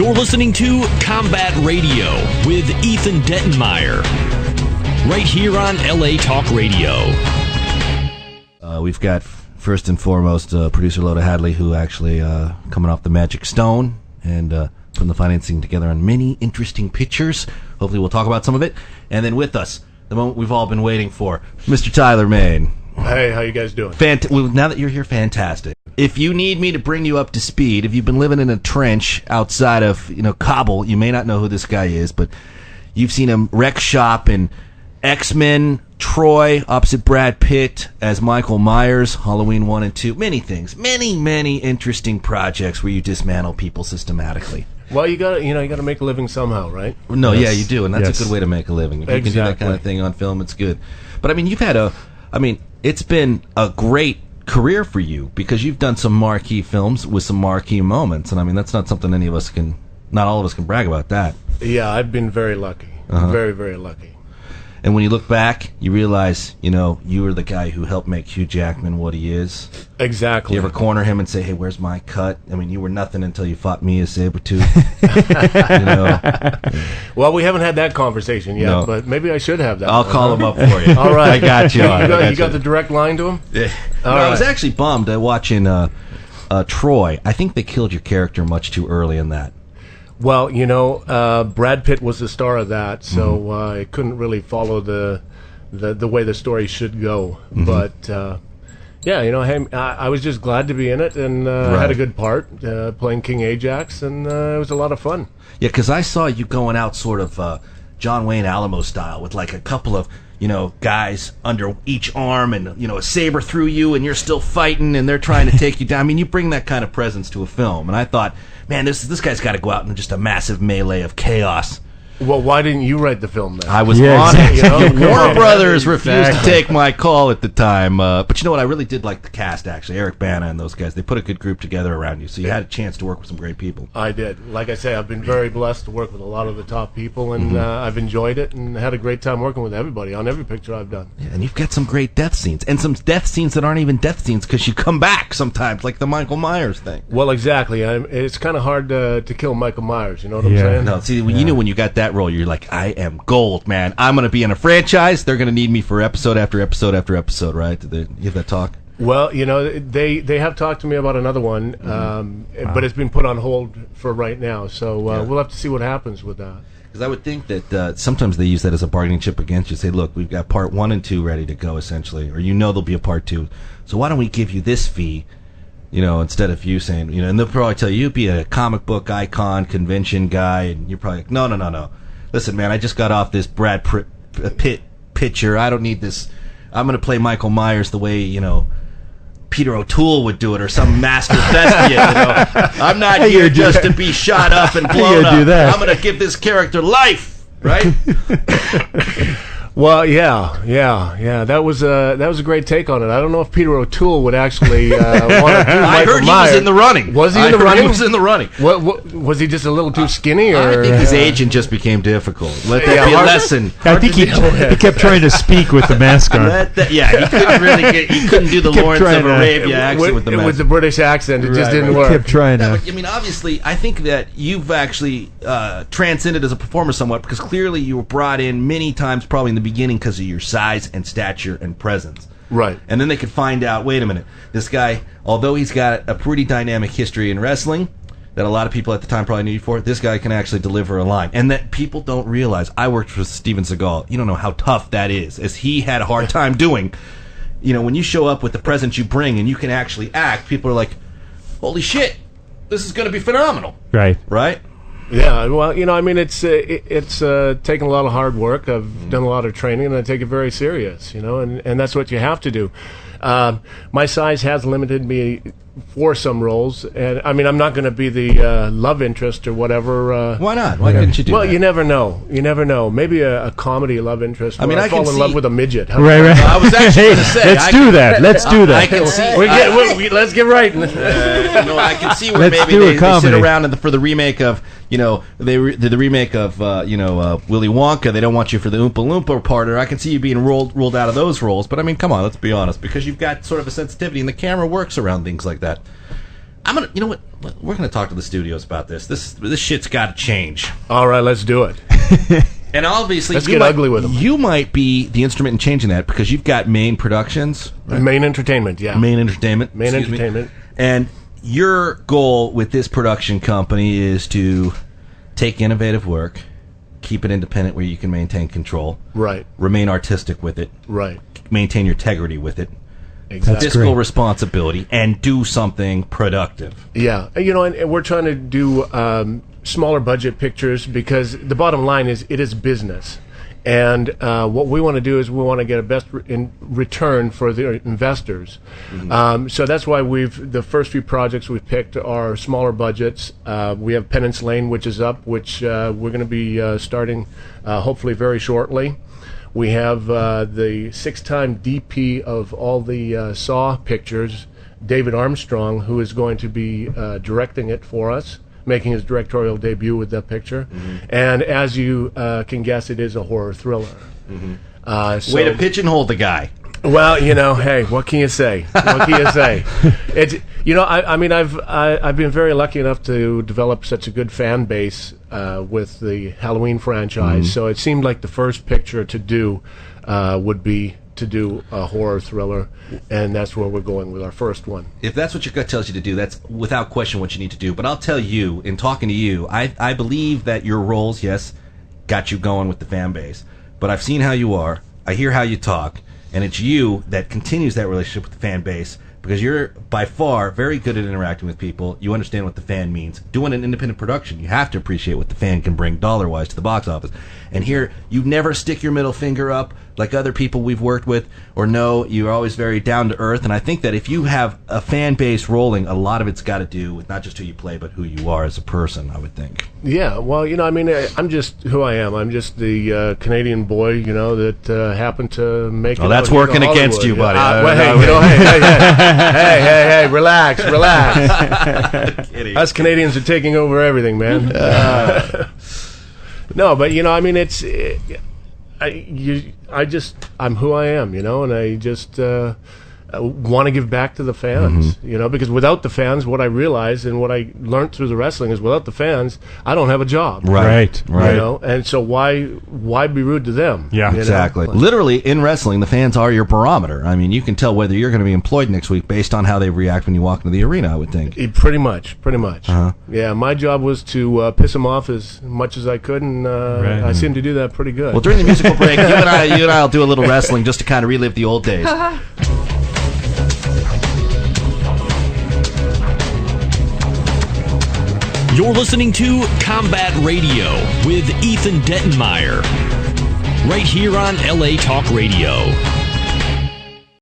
You're listening to Combat Radio with Ethan Dettenmeyer, right here on LA Talk Radio. We've got, first and foremost, producer Loda Hadley, who actually coming off the Magic Stone and putting the financing together on many interesting pictures. Hopefully we'll talk about some of it. And then with us, the moment we've all been waiting for, Mr. Tyler Main. Hey, how you guys doing? Well, now that you're here, fantastic. If you need me to bring you up to speed, if you've been living in a trench outside of, Kabul, you may not know who this guy is, but you've seen him wreck shop in X-Men, Troy, opposite Brad Pitt as Michael Myers, Halloween 1 and 2, many things, many interesting projects where you dismantle people systematically. Well, you gotta make a living somehow, right? No, yes. Yeah, you do, and that's a good way to make a living. If you can do that kind of thing on film, it's good. But it's been a great career for you because you've done some marquee films with some marquee moments, and that's not something not all of us can brag about that. Yeah, I've been very lucky, very, very lucky. And when you look back, you realize, you were the guy who helped make Hugh Jackman what he is. Exactly. You ever corner him and say, hey, where's my cut? You were nothing until you fought Mia Sabretooth. Well, we haven't had that conversation yet, but maybe I should have that. I'll call him up for you. All right. I got you. You got the direct line to him? Yeah. I was actually bummed watching Troy. I think they killed your character much too early in that. Well, Brad Pitt was the star of that, so it couldn't really follow the way the story should go. Mm-hmm. But I was just glad to be in it, and had a good part playing King Ajax, and it was a lot of fun. Yeah, because I saw you going out sort of John Wayne Alamo style with like a couple of guys under each arm and, a saber through you and you're still fighting and they're trying to take you down. You bring that kind of presence to a film. And I thought, man, this guy's got to go out in just a massive melee of chaos. Well, why didn't you write the film then? I was on it. Warner Brothers refused to take my call at the time. But you know what? I really did like the cast, actually. Eric Bana and those guys. They put a good group together around you. So you had a chance to work with some great people. I did. Like I say, I've been very blessed to work with a lot of the top people, and I've enjoyed it and had a great time working with everybody on every picture I've done. Yeah, and you've got some great death scenes. And some death scenes that aren't even death scenes because you come back sometimes, like the Michael Myers thing. Well, exactly. It's kind of hard to kill Michael Myers, you know what I'm saying? No, see, you know when you got that role, you're like, I am gold, man. I'm going to be in a franchise. They're going to need me for episode after episode after episode, right? Did they give that talk? Well, they have talked to me about another one, but it's been put on hold for right now. So we'll have to see what happens with that. Because I would think that sometimes they use that as a bargaining chip against you. Say, look, we've got part 1 and 2 ready to go, essentially, or there'll be a part 2. So why don't we give you this fee? Instead of you saying, and they'll probably tell you, be a comic book icon, convention guy, and you're probably like, no. Listen, man, I just got off this Brad Pitt picture. I don't need this. I'm going to play Michael Myers the way, Peter O'Toole would do it, or some master thespian. I'm not here just to be shot up and blown up. I'm going to give this character life, right? Well, yeah. That was a great take on it. I don't know if Peter O'Toole would actually want to do I heard he was in the running. Was he in the running? He was in the running. What was he just a little too skinny? Or? I think his agent just became difficult. Let that be a lesson. I think he kept trying to speak with the mask on. He couldn't do the Lawrence of Arabia accent with the mask. With the British accent, it just didn't work. Kept trying to. Obviously, I think that you've actually transcended as a performer somewhat, because clearly you were brought in many times, probably in the beginning, because of your size and stature and presence. Right. And then they could find out, wait a minute, this guy, although he's got a pretty dynamic history in wrestling that a lot of people at the time probably knew you for, this guy can actually deliver a line. And that people don't realize. I worked with Steven Seagal. You don't know how tough that is, as he had a hard time doing. When you show up with the presence you bring and you can actually act, people are like, holy shit, this is going to be phenomenal. Right. Right? Yeah, well, it's taken a lot of hard work. I've done a lot of training, and I take it very serious, and that's what you have to do. My size has limited me for some roles, and I'm not going to be the love interest or whatever. Why not? Why didn't you do that? Well, you never know. Maybe a comedy love interest. I fall in love with a midget. Right. I was actually going to say, let's do that. I can see. Let's get right. I can see where maybe they sit around for the remake of. They did the remake of Willy Wonka. They don't want you for the Oompa Loompa part, or I can see you being ruled out of those roles. But come on, let's be honest, because you've got sort of a sensitivity, and the camera works around things like that. You know what? We're gonna talk to the studios about this. This shit's got to change. All right, let's do it. And obviously, Let's get ugly with them. You might be the instrument in changing that because you've got Main Productions, right? Main Entertainment, yeah. Main Entertainment. Main excuse me. Entertainment. And your goal with this production company is to take innovative work, keep it independent where you can maintain control, Right, remain artistic with it, right. maintain your integrity with it, Exactly. fiscal great. responsibility, and do something productive. Yeah, and we're trying to do smaller budget pictures because the bottom line is it is business. And what we want to do is we want to get a best in return for the investors. So that's why the first few projects we've picked are smaller budgets. We have Penance Lane, which is up, which we're going to be starting hopefully very shortly. We have the 6-time DP of all the Saw pictures, David Armstrong, who is going to be directing it for us, making his directorial debut with that picture. And as you can guess, it is a horror thriller. Way to pigeonhole the guy. Well, hey, what can you say? What can you say? It's I mean, I've been very lucky enough to develop such a good fan base with the Halloween franchise. So it seemed like the first picture to do would be to do a horror thriller, and that's where we're going with our first one. If that's what your gut tells you to do, that's without question what you need to do. But I'll tell you, in talking to you, I believe that your roles, yes, got you going with the fan base. But I've seen how you are. I hear how you talk. And it's you that continues that relationship with the fan base because you're by far very good at interacting with people. You understand what the fan means. Doing an independent production, you have to appreciate what the fan can bring dollar-wise to the box office. And here, you never stick your middle finger up like other people we've worked with, or no, you're always very down to earth. And I think that if you have a fan base rolling, a lot of it's got to do with not just who you play, but who you are as a person, I would think. Yeah, well, I mean, I'm just who I am. I'm just the Canadian boy, that happened to make it. Oh, that's out here to working against you, buddy. Well, hey, relax. Kidding. Us Canadians are taking over everything, man. No, but I mean, it's I'm who I am, and I just want to give back to the fans, because without the fans, what I realized and what I learned through the wrestling is without the fans, I don't have a job. Right. And so why be rude to them? Yeah, Exactly. Literally, in wrestling, the fans are your barometer. I mean, you can tell whether you're going to be employed next week based on how they react when you walk into the arena, I would think. Pretty much. Uh-huh. Yeah, my job was to piss them off as much as I could, and I seem to do that pretty good. Well, during the musical break, you and I will do a little wrestling just to kind of relive the old days. You're listening to Combat Radio with Ethan Dettenmeyer, right here on LA Talk Radio.